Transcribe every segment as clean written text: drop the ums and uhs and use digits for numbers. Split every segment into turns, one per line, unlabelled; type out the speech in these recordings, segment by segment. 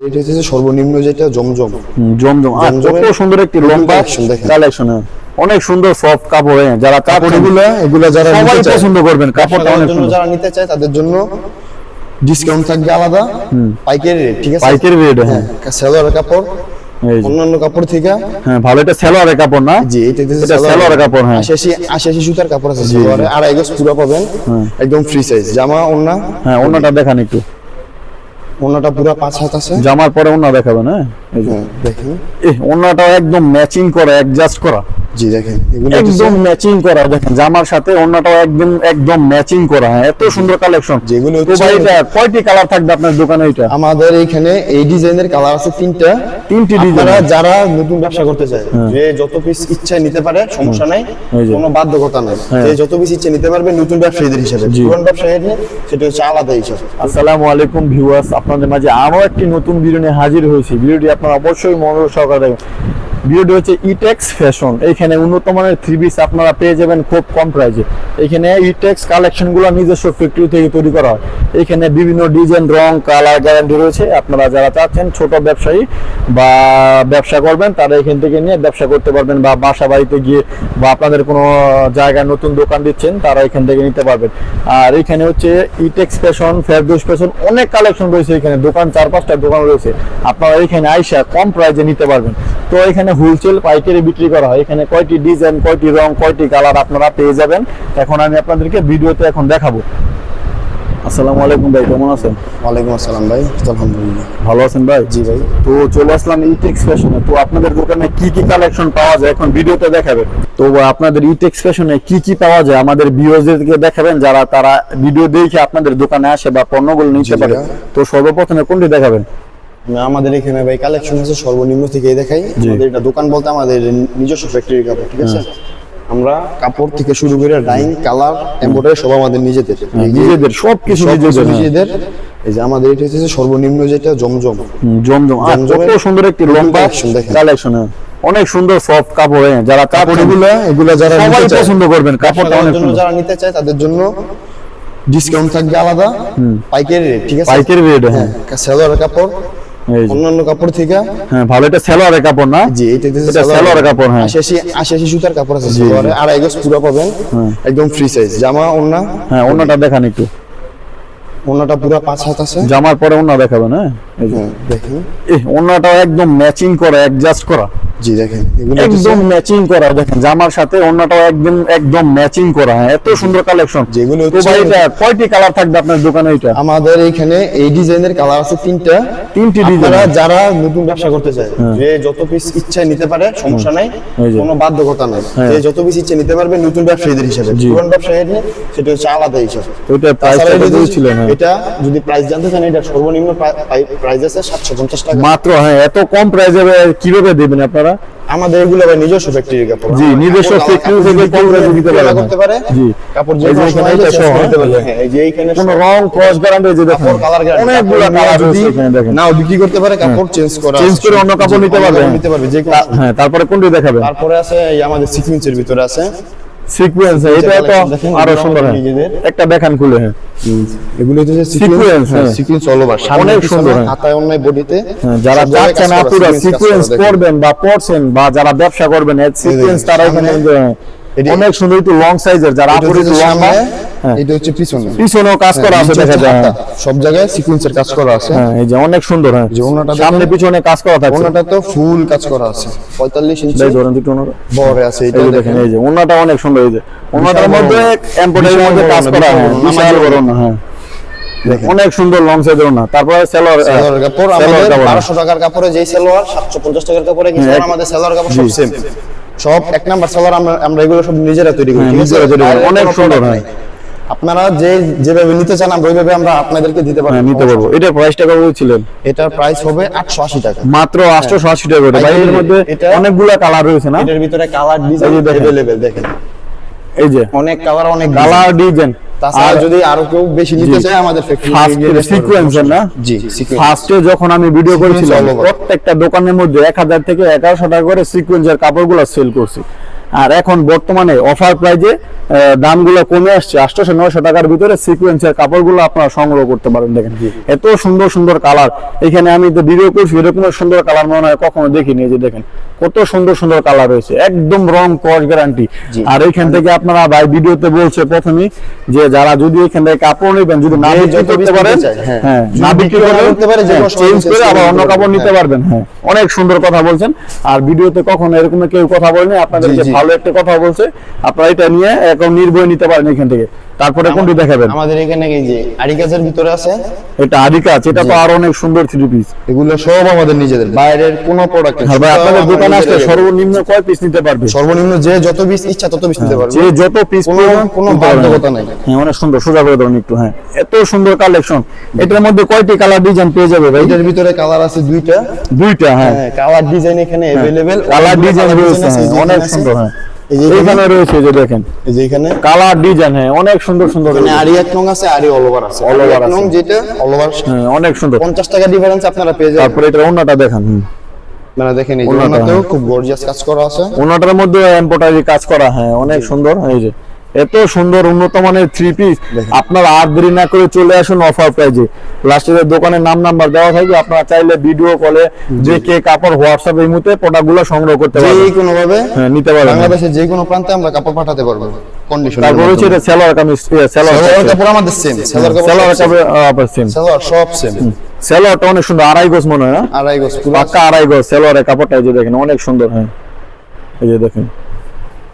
এটা হচ্ছে সর্বনিম্ন যেটা জমজম।
জমজম কত সুন্দর একটি লম্বা কালেকশন, অনেক সুন্দর সফট কাপড়। যারা
এগুলা যারা
সবাই পছন্দ করবেন, কাপড়টা অনেক সুন্দর।
যারা নিতে চায় তাদের জন্য ডিসকাউন্ট থাকবে আলাদা, পাইকারি রেট। ঠিক আছে,
পাইকারি রেট। হ্যাঁ,
সেলোয়ার কাপড় অন্যান্য কাপড় থেকে
হ্যাঁ ভালো। এটা সেলোয়ারের কাপড় না?
জি, এটা
সেলোয়ারের কাপড়। হ্যাঁ,
88 সুতার কাপড় আছে সেলোয়ারে, আড়াই গজ পুরো পাবেন, একদম ফ্রি সাইজ। জামা ওন্না,
হ্যাঁ ওন্নাটা দেখান একটু।
ওন্নাটা পুরো 5 হাত আছে।
জামার পরে ওন্না দেখাবেন। হ্যাঁ
দেখেন,
ওন্নাটা একদম ম্যাচিং করা, অ্যাডজাস্ট করা।
জি দেখেন,
একদম ম্যাচিং করা। দেখেন জামার সাথে ওন্নাটাও একদম ম্যাচিং করা। হ্যাঁ, এত সুন্দর কালেকশন।
যেগুলো
তো ভাই এটা কয়টি কালার থাকবে আপনার দোকানে? এটা
আমাদের এখানে এই ডিজাইনের কালার আছে তিনটি ডিজাইন। যারা নতুন ব্যবসা করতে চায়, যে যত পিস ইচ্ছা নিতে পারে, সমস্যা নাই, কোনো বাধ্যকতা নাই। যে যত পিস ইচ্ছা নিতে পারবে নতুন ব্যবসায়ীদের হিসাবে। পুরান ব্যবসায়ীদের সেটা হচ্ছে আলাদা হিসাব।
আসসালামু আলাইকুম ভিউয়ার্স, আপনাদের মাঝে আরো একটি নতুন ভিডিও নিয়ে হাজির হয়েছি। ভিডিওটি আপনারা অবশ্যই মনোযোগ সহকারে দেখবেন। ভিডিওটি হচ্ছে ইটেক্স ফ্যাশন। এখানে উন্নত মানের থ্রি পিস আপনারা পেয়ে যাবেন খুব কম প্রাইসে। এখানে ইটেক্স কালেকশনগুলো নিজস্ব ফ্যাক্টরি থেকে তৈরি করা হয়। এখানে বিভিন্ন ডিজাইন, রং, কালার গ্যারান্টি রয়েছে। আপনারা যারা চাচ্ছেন ছোট ব্যবসায়ী বা ব্যবসা করবেন, তারা এখান থেকে নিয়ে ব্যবসা করতে পারবেন, বা বাসা বাড়িতে গিয়ে বা আপনাদের কোনো জায়গায় নতুন দোকান দিচ্ছেন, তারা এখান থেকে নিতে পারবেন। আর এখানে হচ্ছে ইটেক্স ফ্যাশন, ফেরদৌস ফ্যাশন, অনেক কালেকশন রয়েছে। এখানে দোকান 4-5টা দোকান রয়েছে। আপনারা এখানে আইসা কম প্রাইসে নিতে পারবেন। তো এখানে হোলসেল পাইকারি বিক্রি করা হয়। এখানে কয়টি ডিজাইন, কয়টি রং, কয়টি কালার আপনারা পেয়ে যাবেন, এখন আমি আপনাদেরকে ভিডিওতে এখন দেখাবো। আসসালামু আলাইকুম ভাই, কেমন আছেন?
ওয়ালাইকুম আসসালাম ভাই, আলহামদুলিল্লাহ।
ভালো আছেন ভাই?
জি ভাই।
তো চলে আসলাম ইটেক্স ফ্যাশনে। তো আপনাদের দোকানে কি কি কালেকশন পাওয়া যায় এখন ভিডিওতে দেখাবেন। তো আপনাদের ইটেক্স ফ্যাশনে কি কি পাওয়া যায় আমাদের ভিউয়ারদেরকে দেখাবেন, যারা তারা ভিডিও দেখে আপনাদের দোকানে আসে বা পণ্যগুলো নিতে পারে। তো সর্বপ্রথমে কোনটি দেখাবেন?
আমাদের এখানে ভাই কালেকশন আছে সর্বনিম্ন থেকেই দেখাই। আমাদের এটা দোকান বলতে আমাদের নিজস্ব ফ্যাক্টরির কাপড়। ঠিক আছে, আমরা কাপড় থেকে শুরু করে ডাইং, কালার, এমব্রয়ডারি সব আমাদের নিজেদের
সবকিছু
নিজেদের। এই যে আমাদের এটা হচ্ছে সর্বনিম্ন যেটা জমজম।
জমজম কত সুন্দর একটি লম্বা কালেকশন, অনেক সুন্দর সফট কাপড়। যারা
এগুলা যারা
সবাই পছন্দ করবেন, কাপড়টা অনেক সুন্দর।
যারা নিতে চায় তাদের জন্য ডিসকাউন্ট থাকবে আলাদা, পাইকারি রেট। ঠিক আছে,
পাইকারি রেট। হ্যাঁ,
সেলোয়ার কাপড় অন্যান্য কাপড় থেকে
হ্যাঁ ভালো। এটা সেলোয়ারের কাপড় না?
জি, এটা
সেলোয়ারের কাপড়। হ্যাঁ,
88 সুতার কাপড় আছে সেলোয়ারে, আড়াই গজ পুরো পাবেন, একদম ফ্রি সাইজ। জামা ওন্না,
হ্যাঁ ওন্নাটা দেখান একটু।
ওন্নাটা পুরো 5 হাত আছে।
জামার পরে ওন্না দেখাবেন। হ্যাঁ
দেখেন,
ওন্নাটাও একদম ম্যাচিং করা, অ্যাডজাস্ট করা।
জি দেখেন,
একদম ম্যাচিং করা। দেখেন জামার সাথে ওন্নাটাও একদম ম্যাচিং করা। হ্যাঁ, এত সুন্দর কালেকশন।
যেগুলো
তো ভাই এটা কয়টি কালার থাকবে আপনার দোকানে? এটা
আমাদের এখানে এই ডিজাইনের কালার আছে তিনটি ডিজাইন। যারা নতুন ব্যবসা করতে চায়, যে যত পিস ইচ্ছা নিতে পারে, সমস্যা নাই, কোনো বাধ্যকতা নাই। যে যত পিস ইচ্ছা নিতে পারবে নতুন ব্যবসায়ীদের হিসাবে। পুরান ব্যবসায়ীদের সেটা হচ্ছে আলাদা হিসাব।
ওটা প্রাইসটা বলেছিলেন।
এটা যদি প্রাইস জানতে চান, এটা সর্বনিম্ন প্রাইস আছে 750 টাকা
মাত্র। হ্যাঁ, এত কম প্রাইসে কিভাবে দেবেন আপনারা?
আমাদের এগুলো ভাই নিজস্ব ফ্যাক্টরির কাপড়।
জি, নিজস্ব ফ্যাক্টরি থেকে কম প্রাইসে দিতে পারে। জি,
কাপড় যে এখানে এটা সহ নিতে পারবে। হ্যাঁ, এই যে এখানে
কোনো রং ক্রস গ্যারান্টি যে দেখেন,
কালার গ্যারান্টি
অনেকগুলো কালার আছে এখানে। দেখেন,
নাও বিক্রি করতে পারে, কাপড় চেঞ্জ করে
অন্য কাপড় নিতে পারবে।
যে
হ্যাঁ, তারপরে কোনটি দেখাবেন?
তারপরে আছে এই আমাদের সিকোয়েন্সের ভিতরে আছে
সিকোয়েন্স। এটা তো আরো সুন্দর। একটা দেখান খুলে। হ্যাঁ,
এগুলো হচ্ছে সিকোয়েন্স। সিকোয়েন্স অল ওভার,
অনেক সুন্দর।
হাতায় অন্যায় বডিতে
যারা চাচ্ছেন আপুরা সিকোয়েন্স করবেন বা পড়ছেন বা যারা ব্যবসা করবেন, এই সিকোয়েন্স তারা এখানে অনেক সুন্দর। একটু লং সাইজের যারা আপুরা একটু লম্বা।
এটা হচ্ছে
পিছনেও কাজ করা আছে, দেখা যায়
সব জায়গায় সিকোয়েন্সের কাজ করা আছে।
হ্যাঁ, এই যে অনেক সুন্দর। হ্যাঁ, যে ওনাটা সামনে পিছনে কাজ করা থাকে।
ওনাটা তো ফুল কাজ করা আছে, 45 ইঞ্চি
ধরেন দুটো ওনাটা
বড় আছে। এটা
দেখেন, এই যে ওনাটা অনেক সুন্দর। এই যে ওনাটার মধ্যে এমব্রয়ডারির মধ্যে কাজ করা। হ্যাঁ, বিশাল বড় না। হ্যাঁ, অনেক সুন্দর লং সাইজের না। তারপরে সেলোয়ার
কাপড় আমাদের 1200 টাকার কাপড়ে যেই সেলোয়ার 750 টাকার কাপড়ে কিছু আমাদের সেলোয়ার কাপড় সব সেম। সব এক নাম্বার সেলোয়ার। আমরা এগুলো সব নিজেরা তৈরি করি।
অনেক সুন্দর। হয়,
আপনারা যেভাবে নিতে চান আমরা ওইভাবে আমরা আপনাদেরকে দিতে পারবো,
নিতে পারবো। এটার প্রাইসটা কত বলছিলেন?
এটার প্রাইস হবে 880 টাকা।
মাত্র 880 টাকা করে। ভাই, এর মধ্যে অনেকগুলো কালার রয়েছে না?
এটার ভিতরে কালার ডিজাইন अवेलेबल দেখেন।
এই যে
অনেক কালার, অনেক
কালার ডিজাইন।
তাছাড়া যদি আরো কেউ বেশি নিতে চায় আমাদের ফ্যাক্টরি
সিকোয়েন্সের না?
জি,
ফার্স্টে যখন আমি ভিডিও করেছিলাম, প্রত্যেকটা দোকানের মধ্যে 1000 থেকে 1100 টাকা করে সিকোয়েন্সের কাপড়গুলো সেল করছি। আর এখন বর্তমানে অফার প্রাইজে দামগুলো কমে আসছে, 800-900 টাকার ভিতরে সিকোয়েন্সের কাপড়গুলো আপনারা সংগ্রহ করতে পারেন। দেখেন এত সুন্দর সুন্দর কালার, এখানে আমি তো ভিডিও করছি এরকম সুন্দর কালার মনে হয় কখনো দেখিনি। এই যে দেখেন কত সুন্দর সুন্দর কালার রয়েছে, একদম রং কস গ্যারান্টি। আর এইখান থেকে আপনারা ভাই ভিডিওতে বলছে প্রথমেই যে যারা যদি এখান থেকে কাপড় নেবেন, যদি না বিক্রি করতে পারেন, হ্যাঁ না বিক্রি করতে পারে, চেঞ্জ করে আবার অন্য কাপড় নিতে পারবেন। হ্যাঁ অনেক সুন্দর কথা বলছেন। আর ভিডিওতে কখনো এরকম কেউ কথা বলেনি, আপনাদেরকে ভালো একটা কথা বলছে, আপনারা এটা নিয়ে এখন নির্ভয় নিতে পারেন এখান থেকে। তারপরে কোনটি দেখাবেন?
আমাদের এখানে এই যে আরি কাজের ভিতরে আছে,
এটা আরি কাজ, এটা তো আর অনেক সুন্দর থ্রি পিস।
এগুলো সব আমাদের নিজেদের, বাইরের কোনো প্রোডাক্ট না।
ভাই আপনাদের দোকানে আসলে সর্বনিম্ন কয় পিস নিতে পারবে?
সর্বনিম্ন যে যত পিস ইচ্ছা তত পিস নিতে পারবে,
যে যত পিস,
কোনো বাধ্যকতা নাই।
হ্যাঁ অনেক সুন্দর, সোজা করে ধরুন একটু। হ্যাঁ এত সুন্দর কালেকশন। এটার মধ্যে কয়টি কালার ডিজাইন পেয়ে যাবে ভাই?
এটার ভিতরে কালার আছে দুইটা। হ্যাঁ কালার ডিজাইন এখানে अवेलेबल,
কালার ডিজাইন রয়েছে অনেক সুন্দর। হ্যাঁ এইখানে রয়েছে যে দেখেন,
এই যে এখানে
কালার ডিজাইন, হ্যাঁ অনেক সুন্দর সুন্দর।
মানে আরি এক নং আছে, আরি অল ওভার আছে, অল ওভার নং যেটা অল ওভার,
হ্যাঁ অনেক সুন্দর।
50 টাকা ডিফারেন্স আপনারা পেয়ে যাবেন।
তারপরে এটা ওন্নাটা দেখেন,
মানে দেখেন এই ওন্নাতেও খুব গর্জিয়াস কাজ করা আছে,
ওন্নাটার মধ্যে এমব্রয়ডারি কাজ করা। হ্যাঁ অনেক সুন্দর। এই যে এত সুন্দর উন্নত মানের থ্রি পিস, আপনারা আর দেরি না করে চলে আসুন অফার প্রাইজে। লাস্টের দোকানের নাম্বার দেওয়া থাকবে, আপনারা চাইলে ভিডিও কলে যে কে কাপড় হোয়াটসঅ্যাপ এই মুহূর্তে প্রোডাক্টগুলো সংগ্রহ করতে পারবেন,
যে কোনো ভাবে
নিতে পারবেন।
বাংলাদেশের যে কোনো প্রান্তে আমরা কাপড় পাঠাতে পারবো কন্ডিশন।
তারপর হচ্ছে এটা সেলোয়ার কামিজ,
সেলোয়ার কাপড় আমাদের সেম, সেলোয়ার
কাপড় আবার সেম,
সেলোয়ার সব সেম।
সেলোয়ারটা অনেক সুন্দর, 2.5 গজ মনে হয় না?
2.5 গজ,
পাক্কা 2.5 গজ সেলোয়ারের কাপড়টা। এই যে দেখেন অনেক সুন্দর। হ্যাঁ এই যে দেখেন,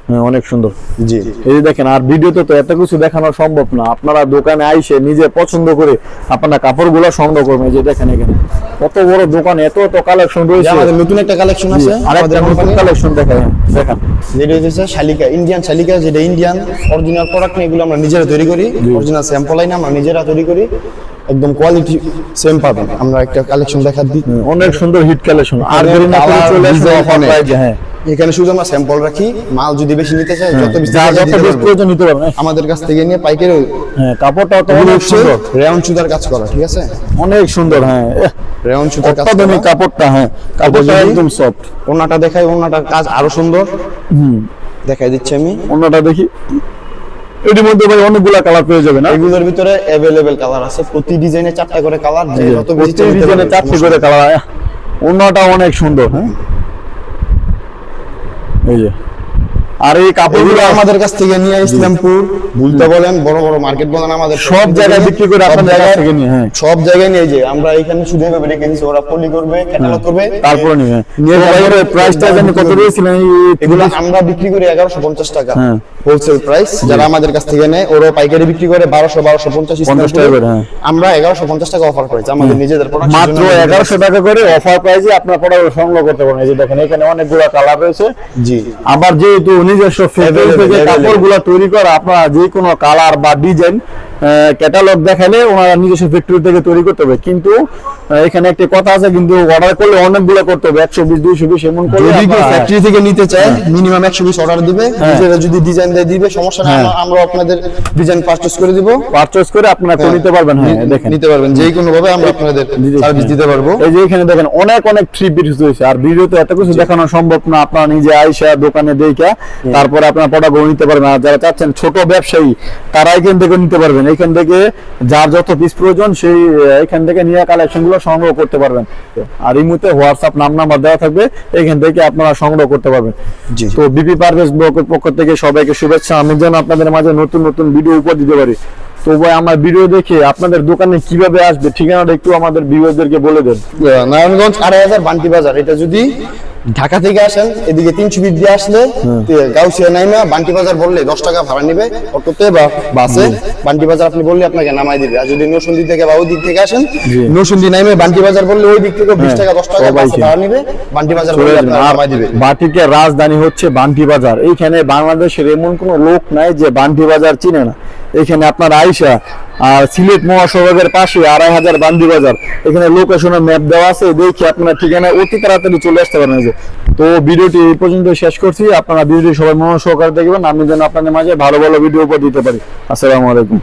হ্যাঁ অনেক সুন্দর।
জি
এই যে দেখেন, আর ভিডিওতে তো এত কিছু দেখানো সম্ভব না, আপনারা দোকানে আইসে নিজে পছন্দ করে আপনারা কাপড়গুলো সংগ্রহ করবেন। এই যে দেখেন এখানে কত বড় দোকান, এত কালেকশন রয়েছে।
আমাদের নতুন একটা কালেকশন আছে,
আরেকটা নতুন কালেকশন দেখেন।
যেটা হচ্ছে শালিকা, ইন্ডিয়ান শালিকা, যেটা ইন্ডিয়ান অরিজিনাল প্রোডাক্ট নিয়ে, এগুলো আমরা নিজেরা তৈরি করি, অরিজিনাল স্যাম্পল আইনা আমরা নিজেরা তৈরি করি, একদম কোয়ালিটি সেম পাবেন। আমরা একটা কালেকশন দেখা দিই,
অনেক সুন্দর হিট কালেকশন। আর দেরি না করে চলে আসুন অফার প্রাইজে। হ্যাঁ
এখানে শুধু আমরা স্যাম্পল রাখি, মাল যদি বেশি নিতে চাই যত বেশি
প্রয়োজন নিতে পারবেন
আমাদের কাছ থেকে নিয়ে পাইকারি।
হ্যাঁ কাপড়টা তো অনেক সুন্দর,
রেয়ন সুতার কাজ করা, ঠিক আছে
অনেক সুন্দর। হ্যাঁ
রেয়ন সুতার কাজ
অত্যাধুনিক কাপড়টা। হ্যাঁ কাপড়টা একদম সফট।
ওন্নাটা দেখাই, ওন্নাটার কাজ আরো সুন্দর। দেখাই দিচ্ছি আমি,
ওন্নাটা দেখি। এর মধ্যে ভাই অনেকগুলা কালার পেয়ে যাবেন।
এগুলোর ভিতরে अवेलेबल কালার আছে, প্রতি ডিজাইনে 4টা করে কালার, যে যত বেশি
ডিজাইনে 4টি করে কালার। ওন্নাটা অনেক সুন্দর। হ্যাঁ এই যে, আর এই কাপড়গুলো আমাদের কাছ থেকে নিয়ে ইসলামপুর বলতে বলেন, বড় বড় মার্কেট বলেন, আমাদের সব জায়গায় বিক্রি করে, আপনাদের কাছ থেকে নিয়ে। হ্যাঁ সব জায়গায় নিয়ে, যে আমরা এখানে শুধু এভাবে রেখে দিয়েছি, ওরা পলি করবে, ক্যাটালগ করবে, তারপরে নিয়ে নিয়ে প্রাইসটা জানি কত দিয়েছিলেন? এগুলো আমরা বিক্রি করি 1150 টাকা হোলসেল প্রাইস। যারা আমাদের কাছ থেকে নেয় ওরা পাইকারি বিক্রি করে 1250 টাকা করে। আমরা 1150 টাকা অফার করেছি আমাদের নিজেদের প্রোডাক্ট, মাত্র 1100 টাকা করে অফার প্রাইসে আপনারা প্রোডাক্ট সংগ্রহ করতে পারেন। এই যে দেখেন এখানে অনেকগুলো কালার রয়েছে। জি আবার যেহেতু নিজস্ব ফেব্রিক থেকে কাপড়গুলো তৈরি করা, আপনারা যে কোনো কালার বা ডিজাইন ক্যাটালগ দেখালে ওনারা নিজস্ব ফ্যাক্টরি থেকে তৈরি করতে হবে। কিন্তু এখানে একটা কথা আছে, কিন্তু অর্ডার করলে অনেকগুলো করতে হবে, 120 220 এমন করে। যদি কেউ ফ্যাক্টরি থেকে নিতে চায় মিনিমাম 120 অর্ডার দিবে, নিজেরা যদি ডিজাইন দিয়ে দিবে সমস্যা নাই, আমরা আপনাদের ডিজাইন পারচেজ করে দিব, পারচেজ করে আপনারা করে নিতে পারবেন। হ্যাঁ দেখেন নিতে পারবেন, যে কোনো ভাবে আমরা আপনাদের সার্ভিস দিতে পারবো। এই যে এখানে দেখেন অনেক থ্রি পিস রয়েছে, আর ভিডিওতে এত কিছু দেখানো সম্ভব না, আপনারা নিজে আইসা দোকানে দেখে তারপরে আপনারা প্রোডাক্ট নিতে পারবেন। আর যারা চাচ্ছেন ছোট ব্যবসায়ী তারা এখান থেকে নিতে পারবেন, এখান থেকে যার যত পিস প্রয়োজন সেই এখান থেকে নিয়ে কালেকশন গুলো সংগ্রহ করতে পারবেন। আর এই মুহূর্তে হোয়াটসঅ্যাপ নাম্বার দেওয়া থাকবে, এখান থেকে আপনারা সংগ্রহ করতে পারবেন। তো বিপি পারভেজ ব্লগের পক্ষ থেকে সবাইকে শুভেচ্ছা। আমি যেন আপনাদের মাঝে নতুন নতুন ভিডিও উপহার দিতে পারি। তো ভাই আমার ভিডিও দেখে আপনাদের দোকানে কিভাবে আসবে, ঠিকানাটা একটু আমাদের ভিউয়ারদেরকে বলে দেন। নারায়ণগঞ্জ 2.5 বান্টি বাজার। এটা যদি ঢাকা থেকে আসেন এদিকে 300 ফিট দিয়ে আসলে গাউসিয়া নাইমা বান্টি বাজার বললে 10 টাকা ভাড়া নেবে অটোতে বা বাসে। বান্টি বাজার আপনি বললে আপনাকে নামাই দিবে। আর যদি নরসিংদী থেকে বা ওই দিক থেকে আসেন, নরসিংদী নাইমে বান্টি বাজার বললে ওই দিক থেকে 20 টাকা 10 টাকা ভাড়া নেবে, বান্টি বাজার বললে আপনাকে নামাই দিবে। বাটিকের রাজধানী হচ্ছে বান্টি বাজার। এইখানে বাংলাদেশের এমন কোনো লোক নাই যে বান্টি বাজার চিনে না। এখানে আপনার আইসা আর সিলেট মহাসড়কের পাশে 2500 বান্দি বাজার, এখানে লোকেশনের ম্যাপ দেওয়া আছে, দেখে আপনার ঠিকানা অতি তাড়াতাড়ি চলে আসতে পারেন। তো ভিডিওটি এই পর্যন্ত শেষ করছি, আপনারা ভিডিওটি সবাই মনোযোগ সহকারে দেখবেন, আমি যেন আপনাদের মাঝে ভালো ভালো ভিডিও উপহার দিতে পারি। আসসালামু আলাইকুম।